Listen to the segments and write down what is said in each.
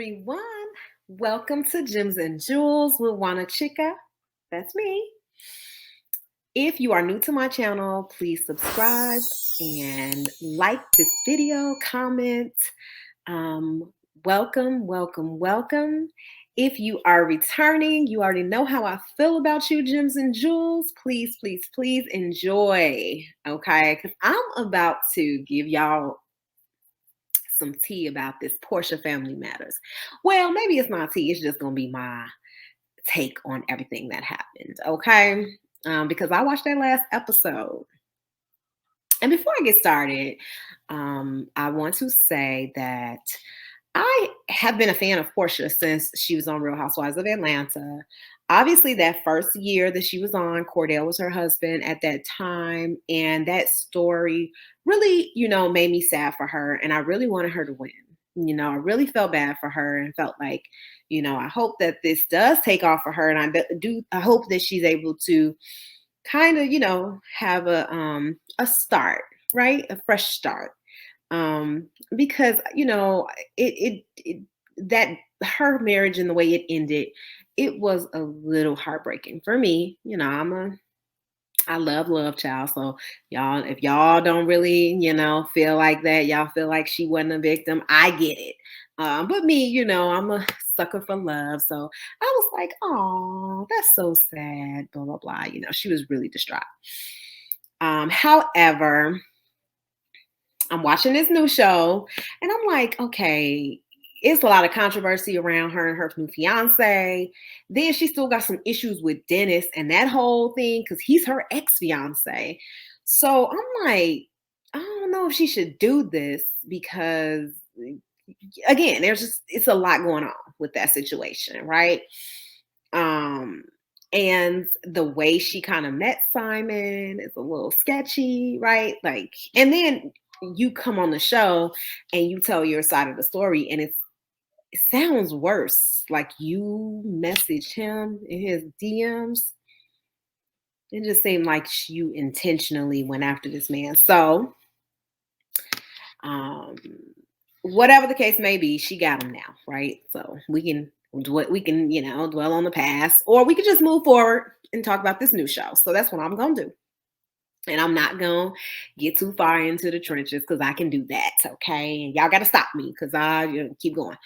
everyone. Welcome to Gems and Jewels with Juana Chica. That's me. If you are new to my channel, please subscribe and like this video, comment. Welcome. If you are returning, you already know how I feel about you, Gems and Jewels. Please enjoy, okay? Because I'm about to give y'all some tea about this Porsha Family Matters. Well, maybe it's not tea. It's just going to be my take on everything that happened, okay? Because I watched that last episode. And before I get started, I want to say that I have been a fan of Porsha since she was on Real Housewives of Atlanta. Obviously, that first year that she was on, Cordell was her husband at that time. And that story really, made me sad for her. And I really wanted her to win. I really felt bad for her and felt like, I hope that this does take off for her. And I hope that she's able to kind of, have a start, right? A fresh start. Because it that her marriage and the way it ended, it was a little heartbreaking for me. I love child. So y'all, if y'all don't really, feel like that, y'all feel like she wasn't a victim, I get it. But me, I'm a sucker for love. So I was like, oh, that's so sad, blah, blah, blah. She was really distraught. However, I'm watching this new show and I'm like, okay, it's a lot of controversy around her and her new fiance. Then she still got some issues with Dennis and that whole thing because he's her ex-fiance. So I'm like, I don't know if she should do this because, again, it's a lot going on with that situation, right? And the way she kind of met Simon is a little sketchy, right? Like, and then you come on the show and you tell your side of the story, and it sounds worse. Like you messaged him in his DMs. It just seemed like you intentionally went after this man. So, whatever the case may be, she got him now, right? So we can dwell on the past, or we could just move forward and talk about this new show. So that's what I'm gonna do. And I'm not gonna get too far into the trenches because I can do that, okay? And y'all gotta stop me because I keep going.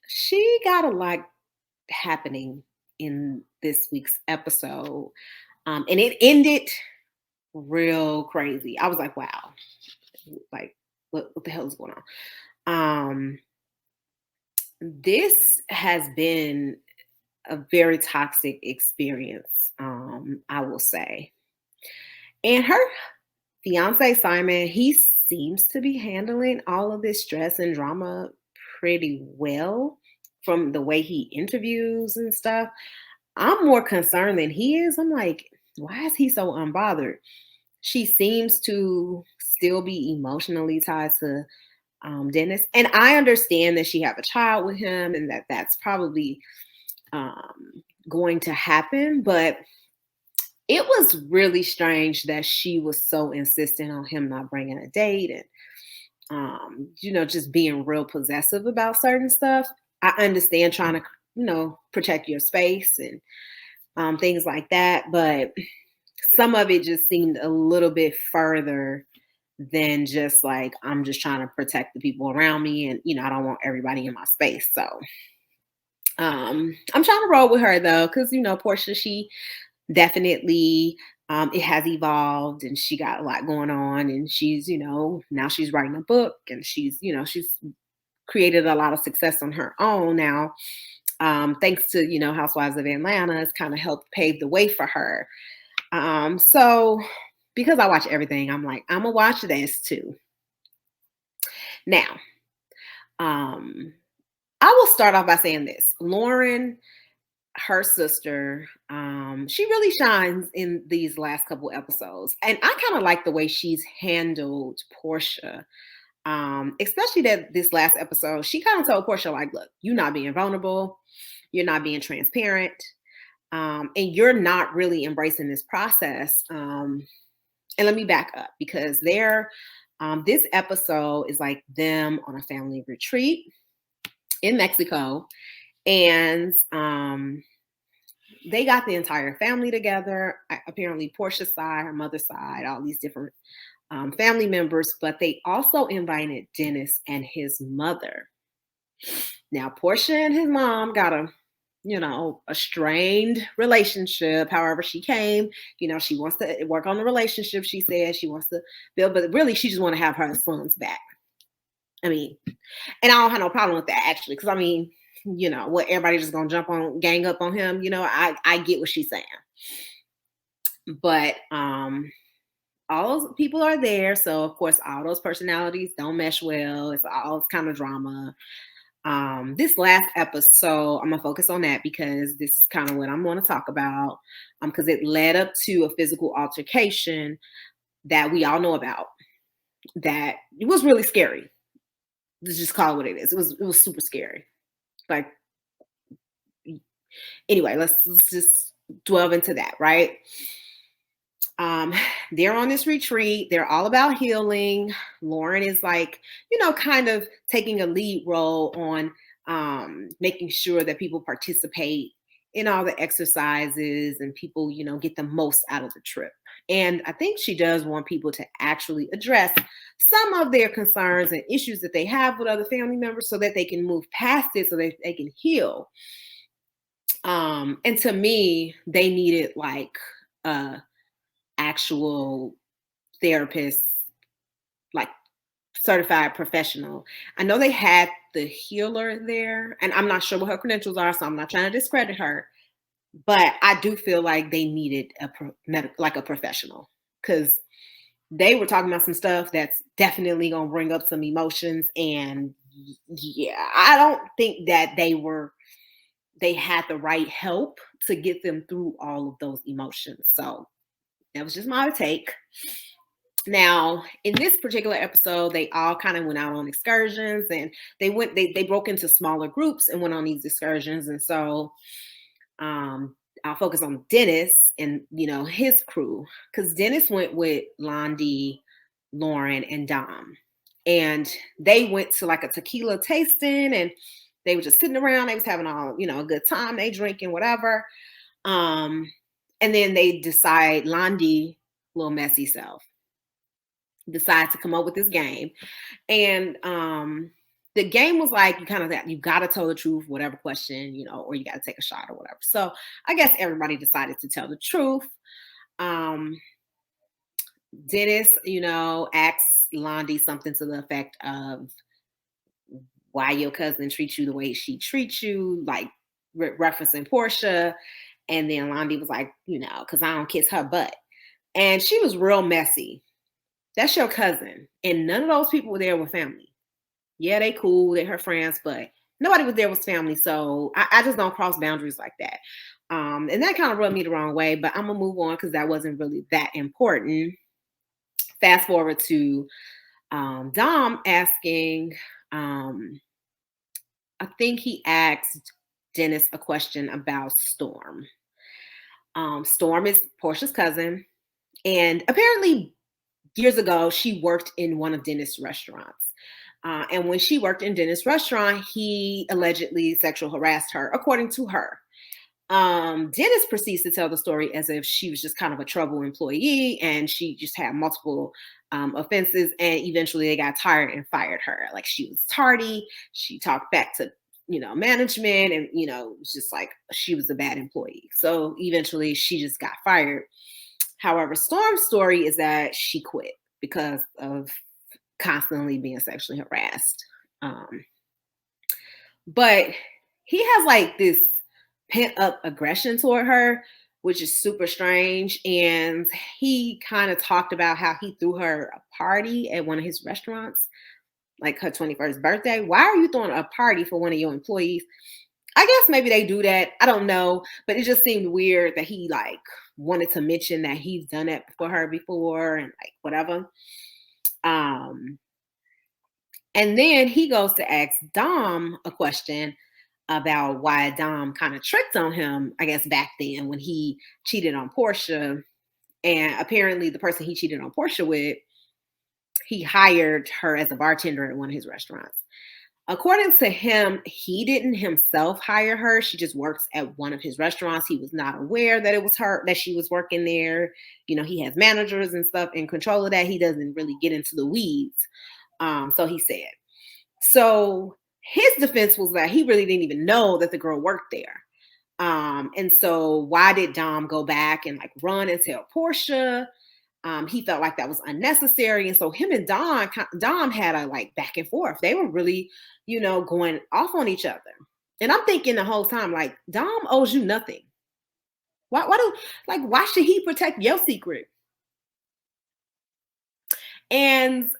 She got a lot happening in this week's episode. And it ended real crazy. I was like, wow, like what the hell is going on? This has been a very toxic experience, I will say. And her fiance, Simon, he seems to be handling all of this stress and drama pretty well from the way he interviews and stuff. I'm more concerned than he is. I'm like, why is he so unbothered? She seems to still be emotionally tied to Dennis. And I understand that she have a child with him and that's probably going to happen. But it was really strange that she was so insistent on him not bringing a date and, just being real possessive about certain stuff. I understand trying to, protect your space and things like that. But some of it just seemed a little bit further than just like, I'm just trying to protect the people around me. And, I don't want everybody in my space. So I'm trying to roll with her though. Cause Porsha, she definitely, it has evolved and she got a lot going on and she's, now she's writing a book and she's created a lot of success on her own now. Thanks to, Housewives of Atlanta, it's kind of helped pave the way for her. So because I watch everything, I'm like, I'm gonna watch this too. Now, I will start off by saying this. Lauren, her sister, she really shines in these last couple episodes. And I kind of like the way she's handled Porsha. Especially that this last episode, she kind of told Porsha, like, look, you're not being vulnerable, you're not being transparent, and you're not really embracing this process. And let me back up because This episode is like them on a family retreat in Mexico, and they got the entire family together. Apparently, Portia's side, her mother's side, all these different family members, but they also invited Dennis and his mother. Now, Porsha and his mom got a strained relationship. However, she came, she wants to work on the relationship. She said she wants to build, but really, she just want to have her sons back. I mean, and I don't have no problem with that actually, because I mean, what everybody just gonna gang up on him. I get what she's saying, but all those people are there, so of course, all those personalities don't mesh well. It's all kind of drama. This last episode, I'm gonna focus on that because this is kind of what I'm going to talk about. Because it led up to a physical altercation that we all know about. That it was really scary. Let's just call it what it is. It was super scary. Like, anyway, let's just delve into that, right? They're on this retreat. They're all about healing. Lauren is like, kind of taking a lead role on making sure that people participate in all the exercises and people, get the most out of the trip. And I think she does want people to actually address some of their concerns and issues that they have with other family members so that they can move past it, so that they can heal. And to me, they needed like actual therapist, like certified professional. I know they had the healer there, and I'm not sure what her credentials are, so I'm not trying to discredit her. But I do feel like they needed a professional, because they were talking about some stuff that's definitely gonna bring up some emotions, and yeah, I don't think that they had the right help to get them through all of those emotions. So that was just my take. Now, in this particular episode, they all kind of went out on excursions, and they broke into smaller groups and went on these excursions. And so I'll focus on Dennis and his crew, because Dennis went with Londi, Lauren, and Dom. And they went to like a tequila tasting, and they were just sitting around. They was having all, a good time. They drinking, whatever. And then they decide, Londi, little messy self, decides to come up with this game. And the game was like, you gotta tell the truth, whatever question, or you gotta take a shot or whatever. So I guess everybody decided to tell the truth. Dennis, asks Londi something to the effect of, why your cousin treats you the way she treats you, like referencing Porsha. And then Londi was like, because I don't kiss her butt. And she was real messy. That's your cousin. And none of those people were there with family. Yeah, they cool, they're her friends, but nobody was there with family. So I just don't cross boundaries like that. And that kind of rubbed me the wrong way, but I'm gonna move on because that wasn't really that important. Fast forward to Dom asking, I think he asked Dennis a question about Storm. Storm is Portia's cousin, and apparently years ago she worked in one of Dennis' restaurants. And when she worked in Dennis' restaurant, he allegedly sexual harassed her, according to her. Dennis proceeds to tell the story as if she was just kind of a trouble employee, and she just had multiple offenses, and eventually they got tired and fired her. Like, she was tardy, she talked back to management, and it's just like she was a bad employee. So eventually she just got fired. However, Storm's story is that she quit because of constantly being sexually harassed. But he has like this pent up aggression toward her, which is super strange. And he kind of talked about how he threw her a party at one of his restaurants, like her 21st birthday. Why are you throwing a party for one of your employees? I guess maybe they do that. I don't know. But it just seemed weird that he like wanted to mention that he's done it for her before and like whatever. And then he goes to ask Dom a question about why Dom kind of tricked on him, I guess, back then when he cheated on Porsha. And apparently the person he cheated on Porsha with he hired her as a bartender at one of his restaurants. According to him, he didn't himself hire her. She just works at one of his restaurants. He was not aware that it was her, that she was working there. He has managers and stuff in control of that. He doesn't really get into the weeds. So he said. So his defense was that he really didn't even know that the girl worked there. And so why did Dom go back and like run and tell Porsha? He felt like that was unnecessary. And so him and Dom had a like back and forth. They were really, going off on each other. And I'm thinking the whole time, like, Dom owes you nothing. Why should he protect your secret? And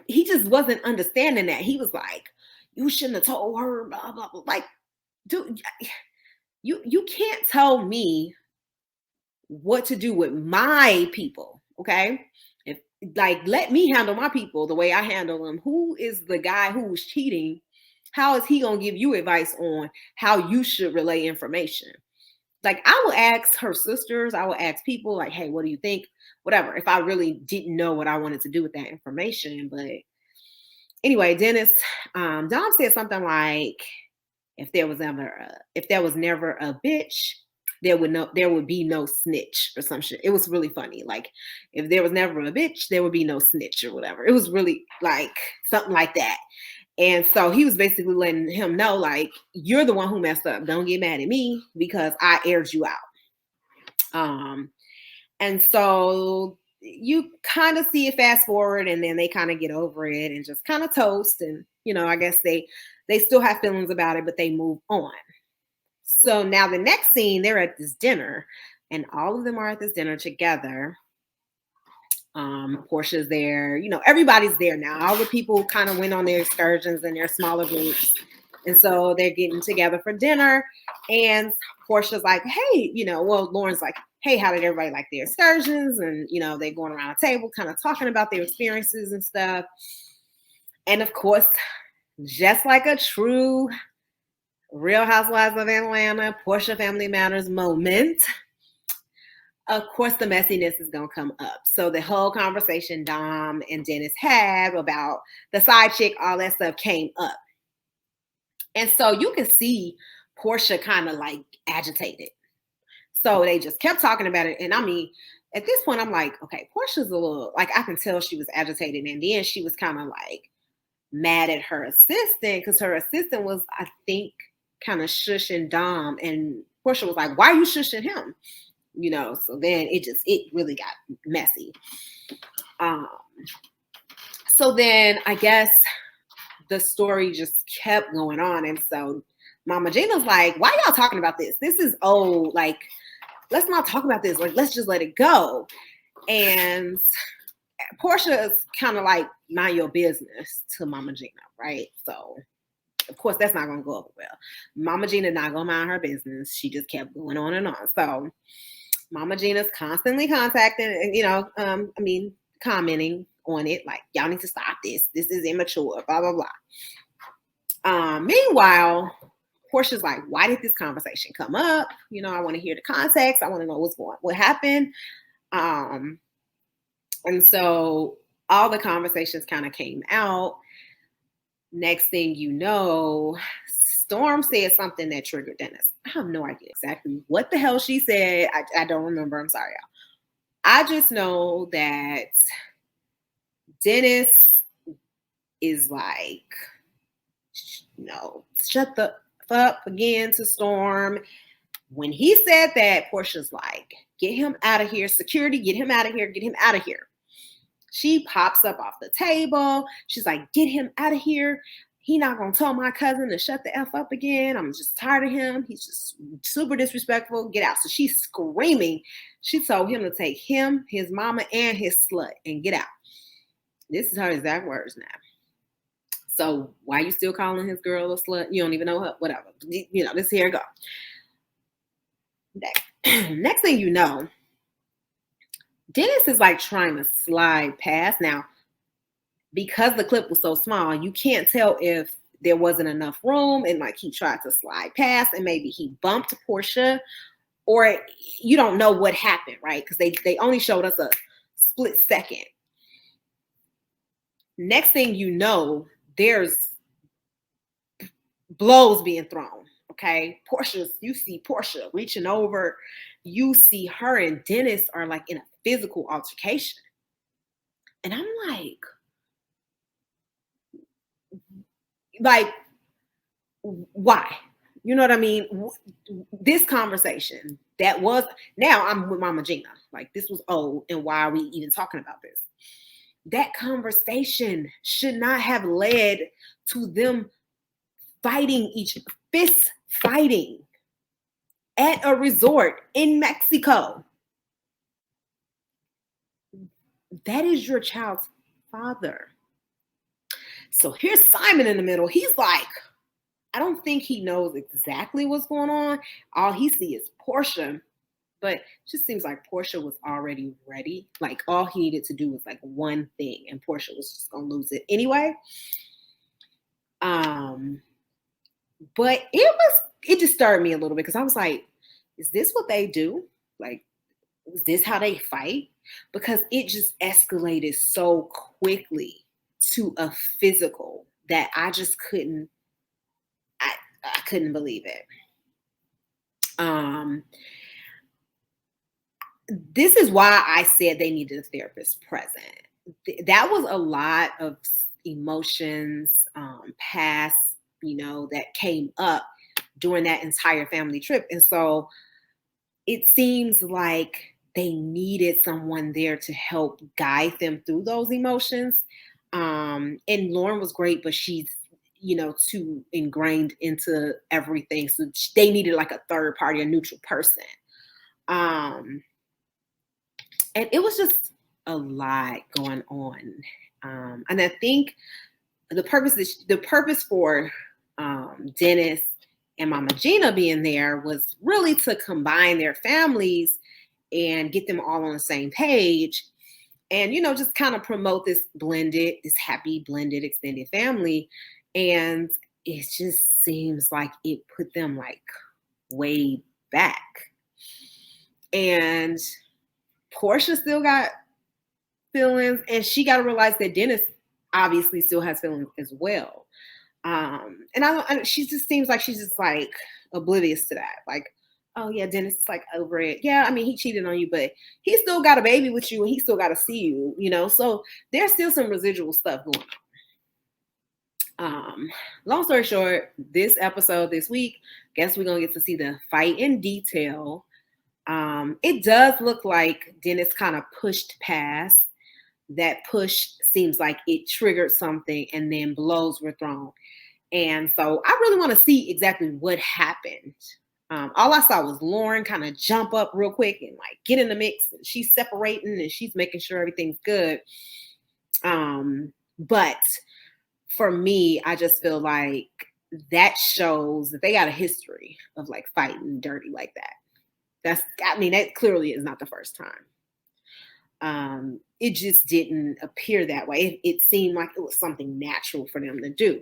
he just wasn't understanding that. He was like, you shouldn't have told her, blah, blah, blah. Like, dude, you can't tell me what to do with my people, okay? If let me handle my people the way I handle them. Who is the guy who was cheating? How is he gonna give you advice on how you should relay information? Like, I will ask her sisters, I will ask people like, hey, what do you think? Whatever, if I really didn't know what I wanted to do with that information. But anyway, Dennis, Dom said something like, if there was never a bitch, there would be no snitch or some shit. It was really funny. Like, if there was never a bitch, there would be no snitch or whatever. It was really like something like that. And so he was basically letting him know, like, you're the one who messed up. Don't get mad at me because I aired you out. And so you kind of see it fast forward, and then they kind of get over it and just kind of toast. And, I guess they still have feelings about it, but they move on. So now the next scene, they're at this dinner, and all of them are at this dinner together. Porsha's there, everybody's there now. All the people kind of went on their excursions and their smaller groups. And so they're getting together for dinner. And Porsha's like, hey, Lauren's like, hey, how did everybody like their excursions? And, they're going around a table kind of talking about their experiences and stuff. And of course, just like a true Real Housewives of Atlanta, Porsha Family Matters moment, of course, the messiness is going to come up. So the whole conversation Dom and Dennis had about the side chick, all that stuff came up. And so you can see Porsha kind of like agitated. So they just kept talking about it. And I mean, at this point, I'm like, okay, Porsha's a little, like, I can tell she was agitated. And then she was kind of like mad at her assistant because her assistant was, I think, kind of shushing Dom. And Porsha was like, why are you shushing him? So then it really got messy. So then I guess the story just kept going on. And so Mama Gina's like, why y'all talking about this? This is old. Like, let's not talk about this. Like, let's just let it go. And Porsha is kind of like, mind your business to Mama Gina, right? So of course that's not going to go over well. Mama Gina not going to mind her business. She just kept going on and on. So Mama Gina's constantly contacting, commenting on it, like, y'all need to stop this. This is immature, blah, blah, blah. Meanwhile, Porsha's like, why did this conversation come up? I want to hear the context. I want to know what happened. And so all the conversations kind of came out. Next thing you know, Storm said something that triggered Dennis. I have no idea exactly what the hell she said. I don't remember. I'm sorry, y'all. I just know that Dennis is like, shut the up again to Storm. When he said that, Porsha's like, get him out of here. Security, get him out of here. Get him out of here. She pops up off the table. She's like, get him out of here. He not going to tell my cousin to shut the F up again. I'm just tired of him. He's just super disrespectful. Get out. So she's screaming. She told him to take him, his mama, and his slut and get out. This is her exact words now. So why you still calling his girl a slut? You don't even know her. Whatever. This here go. Next thing you know, Dennis is like trying to slide past. Now, because the clip was so small, you can't tell if there wasn't enough room and like he tried to slide past and maybe he bumped Porsha, or you don't know what happened, right? Because they only showed us a split second. Next thing you know, there's blows being thrown. Okay. You see Porsha reaching over. You see her and Dennis are like in a physical altercation. And I'm like, why? You know what I mean? This conversation that was, now I'm with Mama Gina. Like, this was old. And why are we even talking about this? That conversation should not have led to them fighting fist fighting at a resort in Mexico. That is your child's father. So here's Simon in the middle. He's like, I don't think he knows exactly what's going on. All he sees is Porsha, but it just seems like Porsha was already ready. Like, all he needed to do was like one thing, and Porsha was just gonna lose it anyway. But it disturbed me a little bit because I was like, is this what they do? Like, is this how they fight? Because it just escalated so quickly to a physical that I just couldn't, I couldn't believe it. This is why I said they needed a therapist present. That was a lot of emotions, past, that came up during that entire family trip. And so it seems like they needed someone there to help guide them through those emotions. And Lauren was great, but she's, too ingrained into everything. So they needed like a third party, a neutral person. And it was just a lot going on. And I think the purpose for Dennis and Mama Gina being there was really to combine their families and get them all on the same page, and just kind of promote this happy blended extended family. And it just seems like it put them like way back. And Porsha still got feelings, and she got to realize that Dennis obviously still has feelings as well. And she just seems like she's just like oblivious to that. Like, oh yeah, Dennis is like over it. Yeah, I mean, he cheated on you, but he still got a baby with you, and he still got to see you. So there's still some residual stuff going on. Long story short, this episode this week, guess we're gonna get to see the fight in detail. It does look like Dennis kind of pushed past. That push seems like it triggered something, and then blows were thrown. And so I really want to see exactly what happened. All I saw was Lauren kind of jump up real quick and like get in the mix. And she's separating and she's making sure everything's good. But for me, I just feel like that shows that they got a history of like fighting dirty like that. That clearly is not the first time. It just didn't appear that way. It seemed like it was something natural for them to do.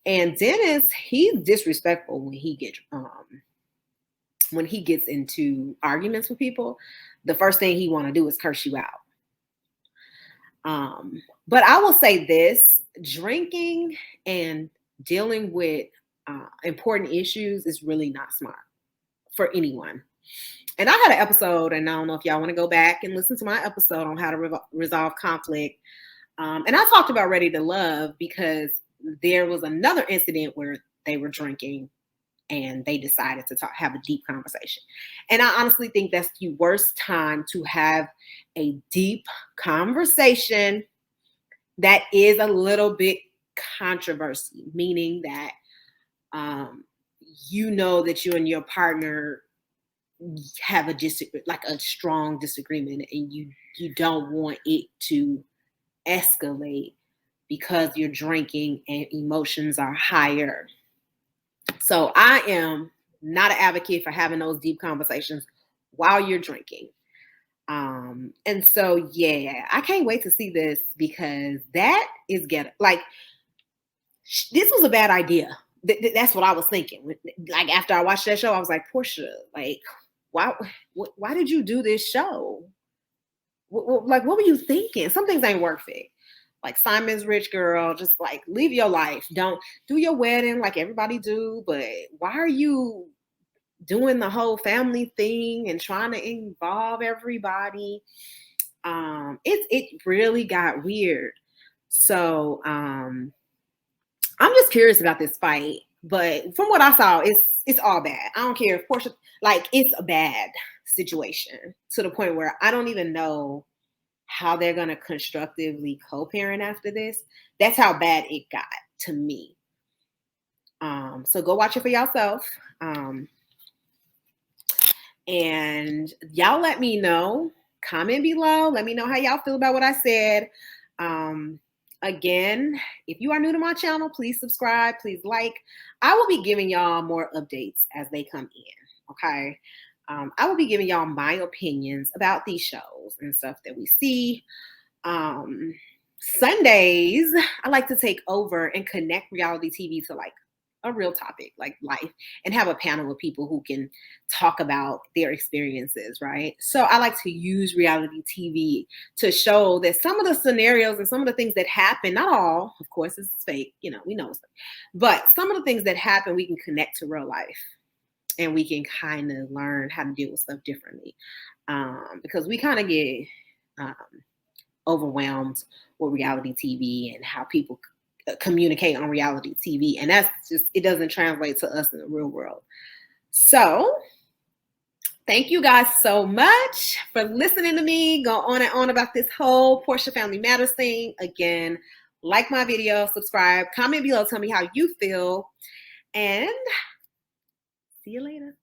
And Dennis, he's disrespectful when he gets into arguments with people. The first thing he want to do is curse you out. But I will say this: drinking and dealing with important issues is really not smart for anyone. And I had an episode, and I don't know if y'all want to go back and listen to my episode on how to resolve conflict. And I talked about Ready to Love because there was another incident where they were drinking and they decided to have a deep conversation. And I honestly think that's the worst time to have a deep conversation that is a little bit controversy, meaning that that you and your partner have a strong disagreement, and you don't want it to escalate because you're drinking and emotions are higher. So I am not an advocate for having those deep conversations while you're drinking. And so, yeah, I can't wait to see this because that is this was a bad idea. That's what I was thinking. Like, after I watched that show, I was like, Porsha, like, why did you do this show? Like, what were you thinking? Some things ain't worth it. Like Simon's rich girl, just like live your life. Don't do your wedding like everybody do, but why are you doing the whole family thing and trying to involve everybody? It really got weird. So I'm just curious about this fight, but from what I saw, it's all bad. I don't care if Porsha, like, it's a bad situation to the point where I don't even know how they're gonna constructively co-parent after this. That's how bad it got to me. So go watch it for yourself. And y'all let me know. Comment below. Let me know how y'all feel about what I said. Again, if you are new to my channel, please subscribe, please like. I will be giving y'all more updates as they come in, okay? I will be giving y'all my opinions about these shows and stuff that we see. Sundays, I like to take over and connect reality TV to like a real topic like life and have a panel of people who can talk about their experiences, right? So I like to use reality TV to show that some of the scenarios and some of the things that happen, not all, of course, it's fake, we know, but some of the things that happen, we can connect to real life and we can kind of learn how to deal with stuff differently. Because we kind of get overwhelmed with reality TV and how people communicate on reality TV. And that's just, it doesn't translate to us in the real world. So thank you guys so much for listening to me go on and on about this whole Porsha Family Matters thing. Again, like my video, subscribe, comment below, tell me how you feel, and see you later.